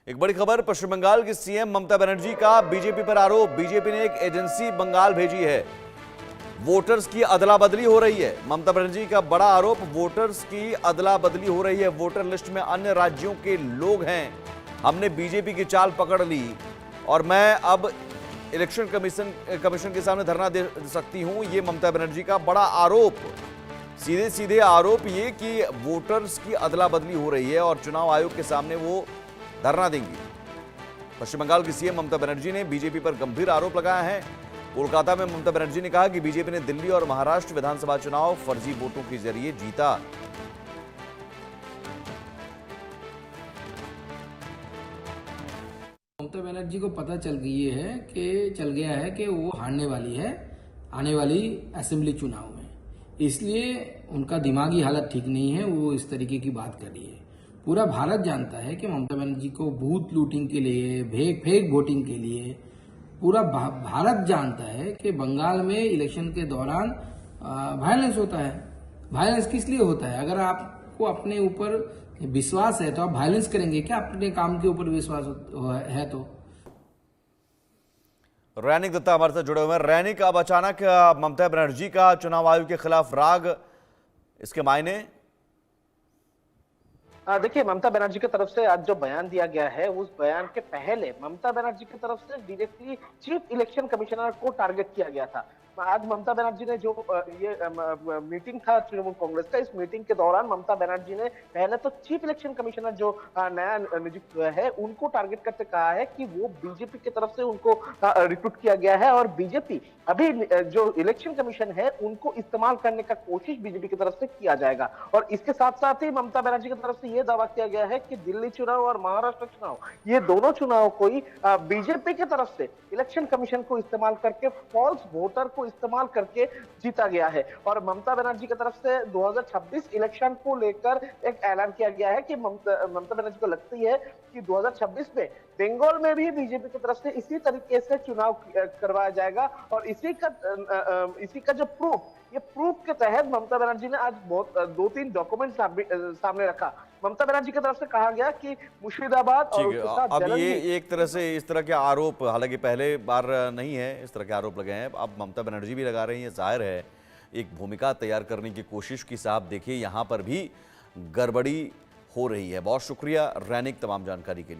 एक बड़ी खबर, पश्चिम बंगाल की सीएम ममता बनर्जी का बीजेपी पर आरोप। बीजेपी ने एक एजेंसी बंगाल भेजी है, वोटर्स की अदला बदली हो रही है। ममता बनर्जी का बड़ा आरोप, वोटर्स की अदला बदली हो रही है। वोटर लिस्ट में अन्य राज्यों के लोग हैं। हमने बीजेपी की चाल पकड़ ली और मैं अब इलेक्शन कमीशन के सामने धरना दे सकती हूं, ये ममता बनर्जी का बड़ा आरोप। सीधे सीधे आरोप ये कि वोटर्स की अदला बदली हो रही है और चुनाव आयोग के सामने वो धरना देंगी। पश्चिम बंगाल की सीएम ममता बनर्जी ने बीजेपी पर गंभीर आरोप लगाया है। कोलकाता में ममता बनर्जी ने कहा कि बीजेपी ने दिल्ली और महाराष्ट्र विधानसभा चुनाव फर्जी वोटों के जरिए जीता। ममता बनर्जी को पता चल गया है कि वो हारने वाली है आने वाली असेंबली चुनाव में, इसलिए उनका दिमागी हालत ठीक नहीं है। वो इस तरीके की बात कर रही है। पूरा भारत जानता है कि ममता बनर्जी को बूथ लूटिंग के लिए, फेक वोटिंग के लिए, पूरा भारत जानता है कि बंगाल में इलेक्शन के दौरान वायलेंस होता है। वायलेंस किस लिए होता है? अगर आपको अपने ऊपर विश्वास है तो आप वायलेंस करेंगे क्या? अपने काम के ऊपर विश्वास है तो। रैनिक दत्ता हमारे साथ जुड़े हुए हैं। रैनिक, अब अचानक ममता बनर्जी का चुनाव आयोग के खिलाफ राग, इसके मायने? देखिए, ममता बनर्जी की तरफ से आज जो बयान दिया गया है, उस बयान के पहले ममता बनर्जी की तरफ से डायरेक्टली चीफ इलेक्शन कमिश्नर को टारगेट किया गया था। आज ममता बनर्जी ने जो मीटिंग था तृणमूल कांग्रेस का, इस मीटिंग के दौरान ममता बनर्जी ने पहले तो चीफ इलेक्शन कमिश्नर जो नया नियुक्त हुआ है उनको टारगेट करते कहा है कि वो बीजेपी की तरफ से उनको रिक्रूट किया गया है और बीजेपी अभी जो इलेक्शन कमीशन है उनको इस्तेमाल करने का कोशिश बीजेपी की तरफ से किया जाएगा। और इसके साथ साथ ही ममता बनर्जी की तरफ से यह दावा किया गया है कि दिल्ली चुनाव और महाराष्ट्र चुनाव, ये दोनों चुनाव को ही बीजेपी की तरफ से इलेक्शन कमीशन को इस्तेमाल करके, फॉल्स वोटर को इस्तेमाल करके जीता गया है। और ममता बनर्जी की तरफ से 2026 इलेक्शन को लेकर एक ऐलान किया गया है कि ममता बनर्जी को लगती है कि 2026 में बंगाल में भी बीजेपी की तरफ से इसी तरीके से चुनाव करवाया जाएगा। और इसी का जो प्रूफ के तहत ममता बनर्जी ने आज बहुत 2-3 डॉक्यूमेंट सामने रखा। ममता बनर्जी की तरफ से कहा गया कि मुर्शिदाबाद और उसके साथ अब ये एक तरह से इस तरह के आरोप, हालांकि पहले बार नहीं है इस तरह के आरोप लगे हैं, अब ममता बनर्जी भी लगा रही है। जाहिर है एक भूमिका तैयार करने की कोशिश की। साहब देखिए, यहाँ पर भी गड़बड़ी हो रही है। बहुत शुक्रिया रैनिक तमाम जानकारी के लिए।